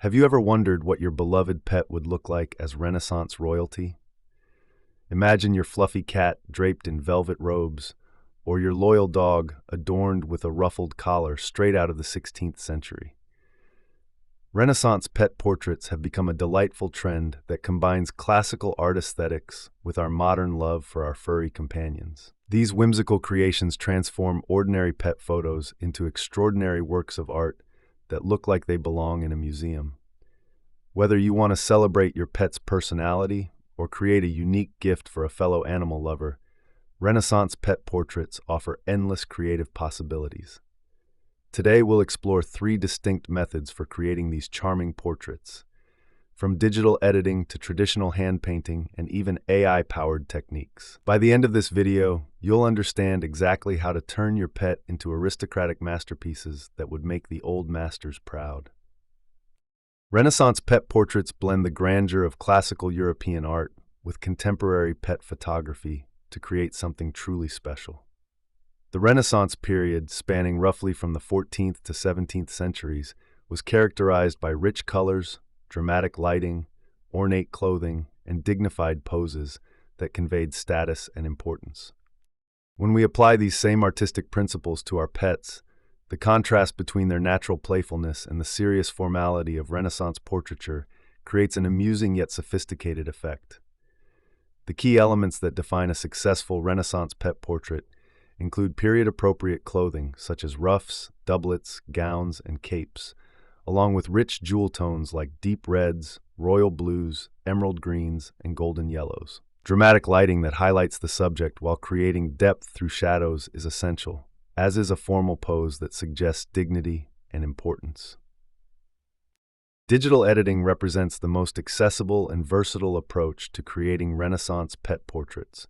Have you ever wondered what your beloved pet would look like as Renaissance royalty? Imagine your fluffy cat draped in velvet robes, or your loyal dog adorned with a ruffled collar straight out of the 16th century. Renaissance pet portraits have become a delightful trend that combines classical art aesthetics with our modern love for our furry companions. These whimsical creations transform ordinary pet photos into extraordinary works of art that look like they belong in a museum. Whether you want to celebrate your pet's personality or create a unique gift for a fellow animal lover, Renaissance pet portraits offer endless creative possibilities. Today, we'll explore 3 distinct methods for creating these charming portraits, from digital editing to traditional hand painting and even AI-powered techniques. By the end of this video, you'll understand exactly how to turn your pet into aristocratic masterpieces that would make the old masters proud. Renaissance pet portraits blend the grandeur of classical European art with contemporary pet photography to create something truly special. The Renaissance period, spanning roughly from the 14th to 17th centuries, was characterized by rich colors, dramatic lighting, ornate clothing, and dignified poses that conveyed status and importance. When we apply these same artistic principles to our pets, the contrast between their natural playfulness and the serious formality of Renaissance portraiture creates an amusing yet sophisticated effect. The key elements that define a successful Renaissance pet portrait include period-appropriate clothing such as ruffs, doublets, gowns, and capes, along with rich jewel tones like deep reds, royal blues, emerald greens, and golden yellows. Dramatic lighting that highlights the subject while creating depth through shadows is essential, as is a formal pose that suggests dignity and importance. Digital editing represents the most accessible and versatile approach to creating Renaissance pet portraits,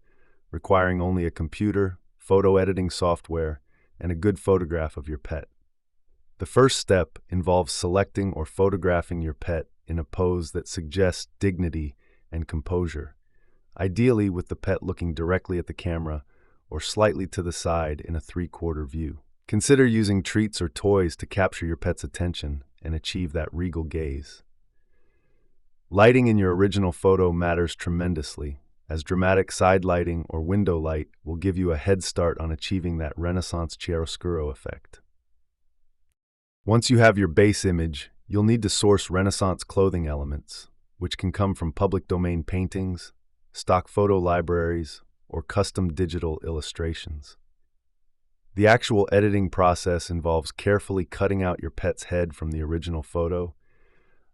requiring only a computer, photo editing software, and a good photograph of your pet. The first step involves selecting or photographing your pet in a pose that suggests dignity and composure, ideally with the pet looking directly at the camera or slightly to the side in a 3/4 view. Consider using treats or toys to capture your pet's attention and achieve that regal gaze. Lighting in your original photo matters tremendously, as dramatic side lighting or window light will give you a head start on achieving that Renaissance chiaroscuro effect. Once you have your base image, you'll need to source Renaissance clothing elements, which can come from public domain paintings, stock photo libraries, or custom digital illustrations. The actual editing process involves carefully cutting out your pet's head from the original photo,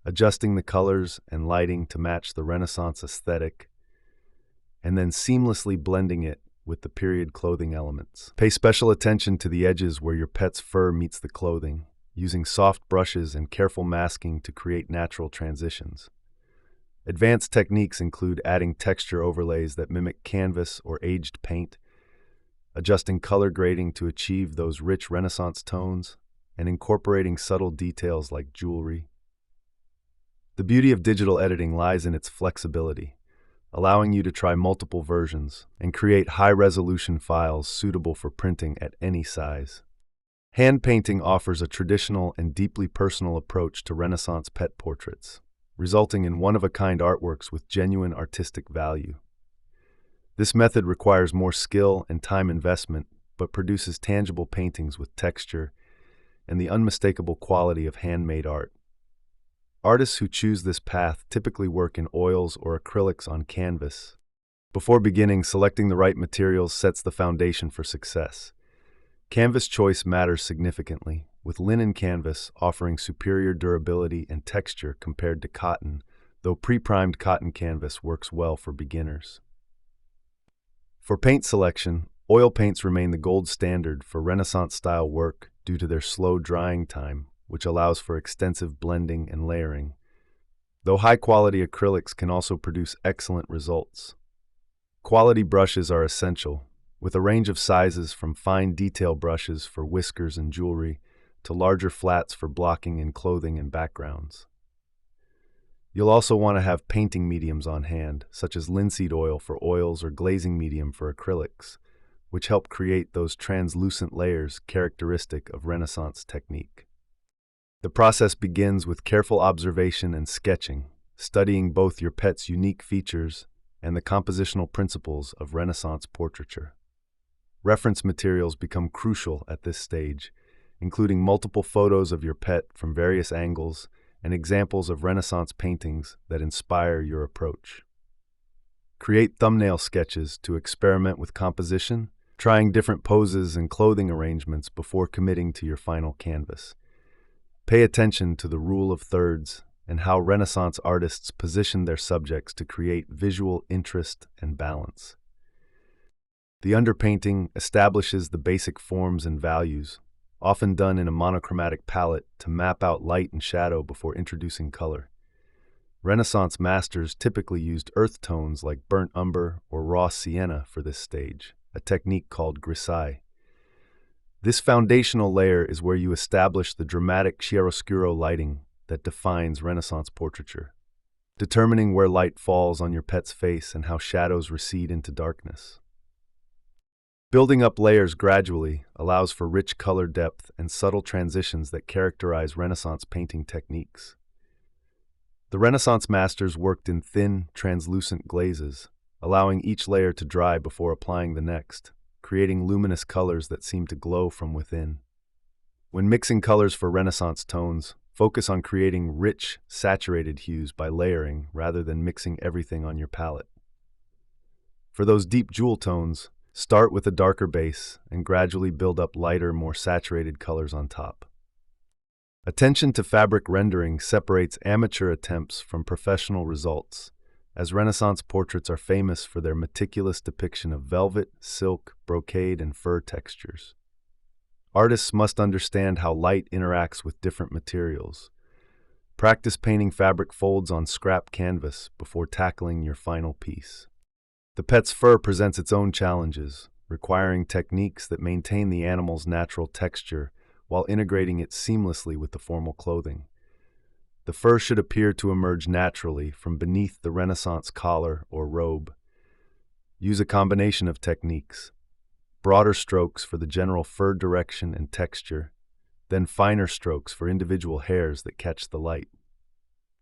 adjusting the colors and lighting to match the Renaissance aesthetic, and then seamlessly blending it with the period clothing elements. Pay special attention to the edges where your pet's fur meets the clothing, using soft brushes and careful masking to create natural transitions. Advanced techniques include adding texture overlays that mimic canvas or aged paint, adjusting color grading to achieve those rich Renaissance tones, and incorporating subtle details like jewelry. The beauty of digital editing lies in its flexibility, allowing you to try multiple versions and create high-resolution files suitable for printing at any size. Hand painting offers a traditional and deeply personal approach to Renaissance pet portraits, resulting in one-of-a-kind artworks with genuine artistic value. This method requires more skill and time investment, but produces tangible paintings with texture and the unmistakable quality of handmade art. Artists who choose this path typically work in oils or acrylics on canvas. Before beginning, selecting the right materials sets the foundation for success. Canvas choice matters significantly, with linen canvas offering superior durability and texture compared to cotton, though pre-primed cotton canvas works well for beginners. For paint selection, oil paints remain the gold standard for Renaissance-style work due to their slow drying time, which allows for extensive blending and layering, though high-quality acrylics can also produce excellent results. Quality brushes are essential, with a range of sizes from fine detail brushes for whiskers and jewelry to larger flats for blocking in clothing and backgrounds. You'll also want to have painting mediums on hand, such as linseed oil for oils or glazing medium for acrylics, which help create those translucent layers characteristic of Renaissance technique. The process begins with careful observation and sketching, studying both your pet's unique features and the compositional principles of Renaissance portraiture. Reference materials become crucial at this stage, including multiple photos of your pet from various angles and examples of Renaissance paintings that inspire your approach. Create thumbnail sketches to experiment with composition, trying different poses and clothing arrangements before committing to your final canvas. Pay attention to the rule of thirds and how Renaissance artists position their subjects to create visual interest and balance. The underpainting establishes the basic forms and values, often done in a monochromatic palette to map out light and shadow before introducing color. Renaissance masters typically used earth tones like burnt umber or raw sienna for this stage, a technique called grisaille. This foundational layer is where you establish the dramatic chiaroscuro lighting that defines Renaissance portraiture, determining where light falls on your pet's face and how shadows recede into darkness. Building up layers gradually allows for rich color depth and subtle transitions that characterize Renaissance painting techniques. The Renaissance masters worked in thin, translucent glazes, allowing each layer to dry before applying the next, creating luminous colors that seem to glow from within. When mixing colors for Renaissance tones, focus on creating rich, saturated hues by layering rather than mixing everything on your palette. For those deep jewel tones, start with a darker base and gradually build up lighter, more saturated colors on top. Attention to fabric rendering separates amateur attempts from professional results, as Renaissance portraits are famous for their meticulous depiction of velvet, silk, brocade, and fur textures. Artists must understand how light interacts with different materials. Practice painting fabric folds on scrap canvas before tackling your final piece. The pet's fur presents its own challenges, requiring techniques that maintain the animal's natural texture while integrating it seamlessly with the formal clothing. The fur should appear to emerge naturally from beneath the Renaissance collar or robe. Use a combination of techniques: broader strokes for the general fur direction and texture, then finer strokes for individual hairs that catch the light.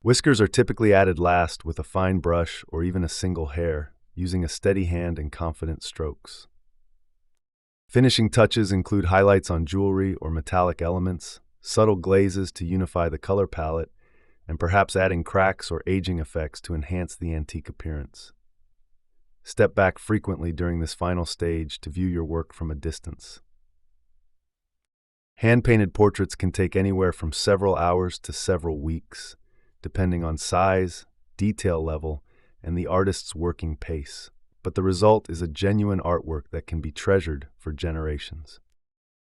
Whiskers are typically added last with a fine brush or even a single hair, using a steady hand and confident strokes. Finishing touches include highlights on jewelry or metallic elements, subtle glazes to unify the color palette, and perhaps adding cracks or aging effects to enhance the antique appearance. Step back frequently during this final stage to view your work from a distance. Hand-painted portraits can take anywhere from several hours to several weeks, depending on size, detail level, and the artist's working pace, but the result is a genuine artwork that can be treasured for generations.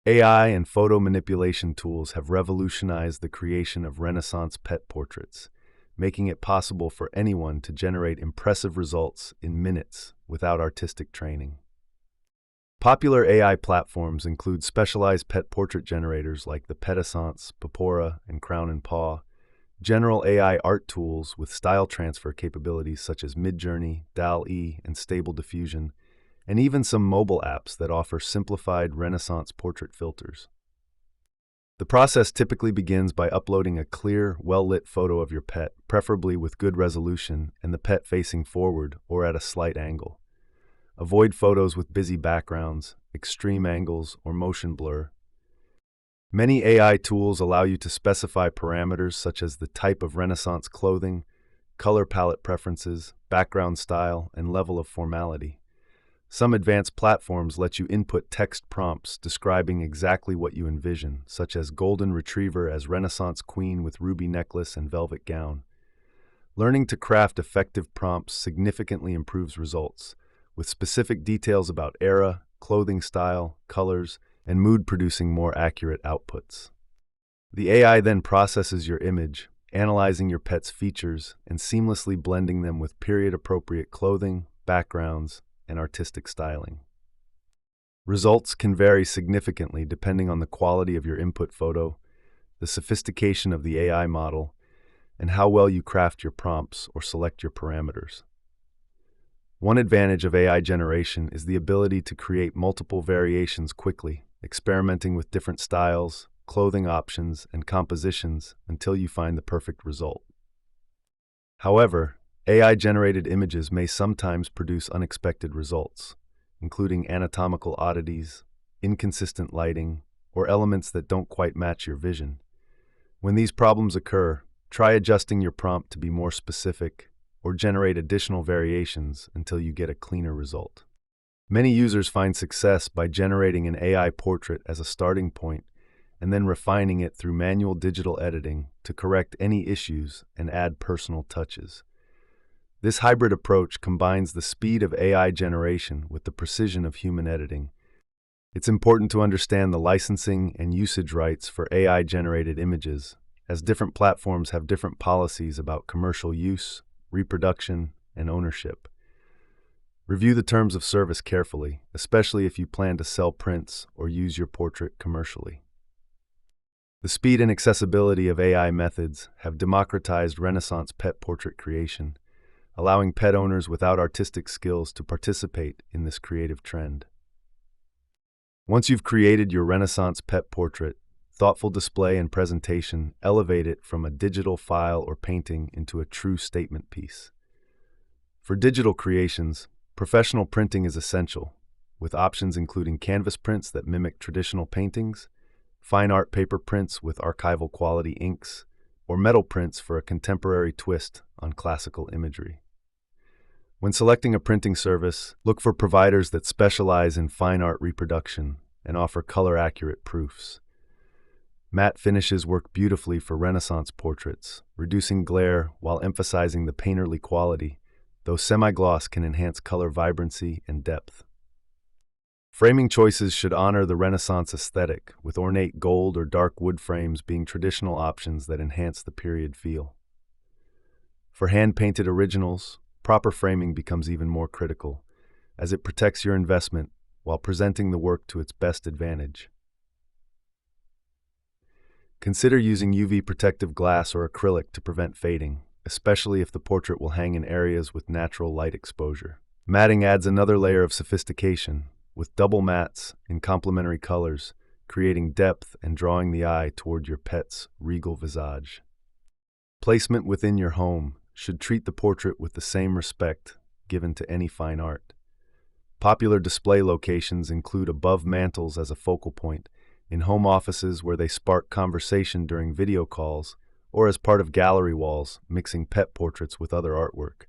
AI and photo manipulation tools have revolutionized the creation of Renaissance pet portraits, making it possible for anyone to generate impressive results in minutes without artistic training. Popular AI platforms include specialized pet portrait generators like the Petessence, Pupora, and Crown and Paw, general AI art tools with style transfer capabilities such as Midjourney, DALL-E, and Stable Diffusion, and even some mobile apps that offer simplified Renaissance portrait filters. The process typically begins by uploading a clear, well-lit photo of your pet, preferably with good resolution and the pet facing forward or at a slight angle. Avoid photos with busy backgrounds, extreme angles, or motion blur. Many AI tools allow you to specify parameters such as the type of Renaissance clothing, color palette preferences, background style, and level of formality. Some advanced platforms let you input text prompts describing exactly what you envision, such as golden retriever as Renaissance queen with ruby necklace and velvet gown. Learning to craft effective prompts significantly improves results, with specific details about era, clothing style, colors, and mood producing more accurate outputs. The AI then processes your image, analyzing your pet's features and seamlessly blending them with period-appropriate clothing, backgrounds, and artistic styling. Results can vary significantly depending on the quality of your input photo, the sophistication of the AI model, and how well you craft your prompts or select your parameters. One advantage of AI generation is the ability to create multiple variations quickly, experimenting with different styles, clothing options, and compositions until you find the perfect result. However, AI-generated images may sometimes produce unexpected results, including anatomical oddities, inconsistent lighting, or elements that don't quite match your vision. When these problems occur, try adjusting your prompt to be more specific or generate additional variations until you get a cleaner result. Many users find success by generating an AI portrait as a starting point and then refining it through manual digital editing to correct any issues and add personal touches. This hybrid approach combines the speed of AI generation with the precision of human editing. It's important to understand the licensing and usage rights for AI-generated images, as different platforms have different policies about commercial use, reproduction, and ownership. Review the terms of service carefully, especially if you plan to sell prints or use your portrait commercially. The speed and accessibility of AI methods have democratized Renaissance pet portrait creation, allowing pet owners without artistic skills to participate in this creative trend. Once you've created your Renaissance pet portrait, thoughtful display and presentation elevate it from a digital file or painting into a true statement piece. For digital creations, professional printing is essential, with options including canvas prints that mimic traditional paintings, fine art paper prints with archival quality inks, or metal prints for a contemporary twist on classical imagery. When selecting a printing service, look for providers that specialize in fine art reproduction and offer color-accurate proofs. Matte finishes work beautifully for Renaissance portraits, reducing glare while emphasizing the painterly quality, though semi-gloss can enhance color vibrancy and depth. Framing choices should honor the Renaissance aesthetic, with ornate gold or dark wood frames being traditional options that enhance the period feel. For hand-painted originals, proper framing becomes even more critical, as it protects your investment while presenting the work to its best advantage. Consider using UV protective glass or acrylic to prevent fading, especially if the portrait will hang in areas with natural light exposure. Matting adds another layer of sophistication, with double mattes in complementary colors, creating depth and drawing the eye toward your pet's regal visage. Placement within your home should treat the portrait with the same respect given to any fine art. Popular display locations include above mantels as a focal point, in home offices where they spark conversation during video calls, or as part of gallery walls, mixing pet portraits with other artwork.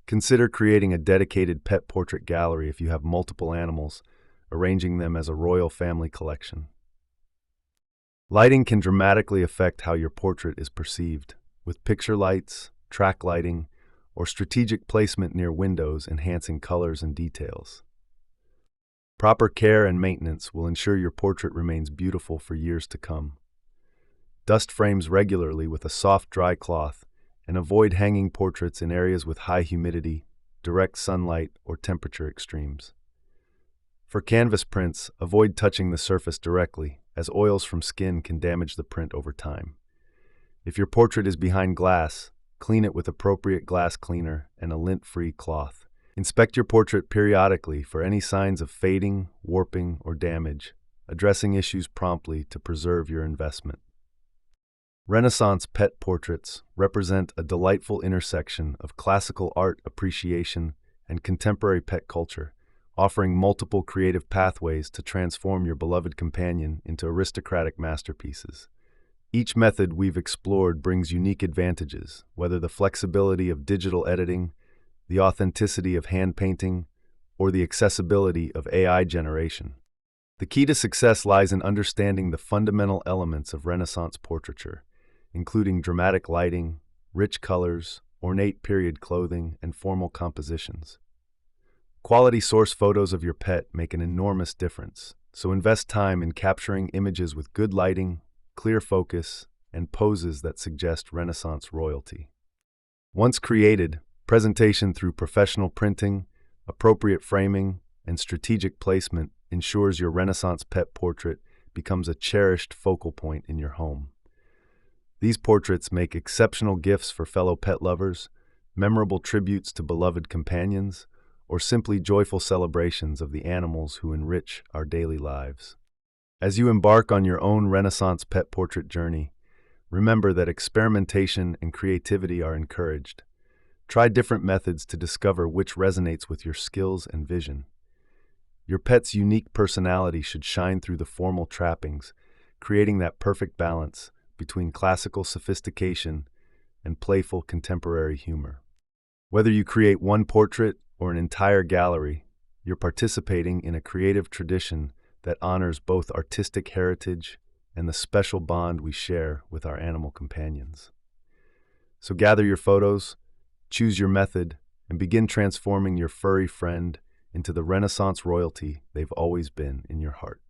Consider creating a dedicated pet portrait gallery if you have multiple animals, arranging them as a royal family collection. Lighting can dramatically affect how your portrait is perceived, with picture lights, track lighting, or strategic placement near windows enhancing colors and details. Proper care and maintenance will ensure your portrait remains beautiful for years to come. Dust frames regularly with a soft, dry cloth, and avoid hanging portraits in areas with high humidity, direct sunlight, or temperature extremes. For canvas prints, avoid touching the surface directly, as oils from skin can damage the print over time. If your portrait is behind glass, clean it with appropriate glass cleaner and a lint-free cloth. Inspect your portrait periodically for any signs of fading, warping, or damage, addressing issues promptly to preserve your investment. Renaissance pet portraits represent a delightful intersection of classical art appreciation and contemporary pet culture, offering multiple creative pathways to transform your beloved companion into aristocratic masterpieces. Each method we've explored brings unique advantages, whether the flexibility of digital editing, the authenticity of hand painting, or the accessibility of AI generation. The key to success lies in understanding the fundamental elements of Renaissance portraiture, including dramatic lighting, rich colors, ornate period clothing, and formal compositions. Quality source photos of your pet make an enormous difference, so invest time in capturing images with good lighting, clear focus, and poses that suggest Renaissance royalty. Once created, presentation through professional printing, appropriate framing, and strategic placement ensures your Renaissance pet portrait becomes a cherished focal point in your home. These portraits make exceptional gifts for fellow pet lovers, memorable tributes to beloved companions, or simply joyful celebrations of the animals who enrich our daily lives. As you embark on your own Renaissance pet portrait journey, remember that experimentation and creativity are encouraged. Try different methods to discover which resonates with your skills and vision. Your pet's unique personality should shine through the formal trappings, creating that perfect balance between classical sophistication and playful contemporary humor. Whether you create one portrait or an entire gallery, you're participating in a creative tradition that honors both artistic heritage and the special bond we share with our animal companions. So gather your photos, choose your method, and begin transforming your furry friend into the Renaissance royalty they've always been in your heart.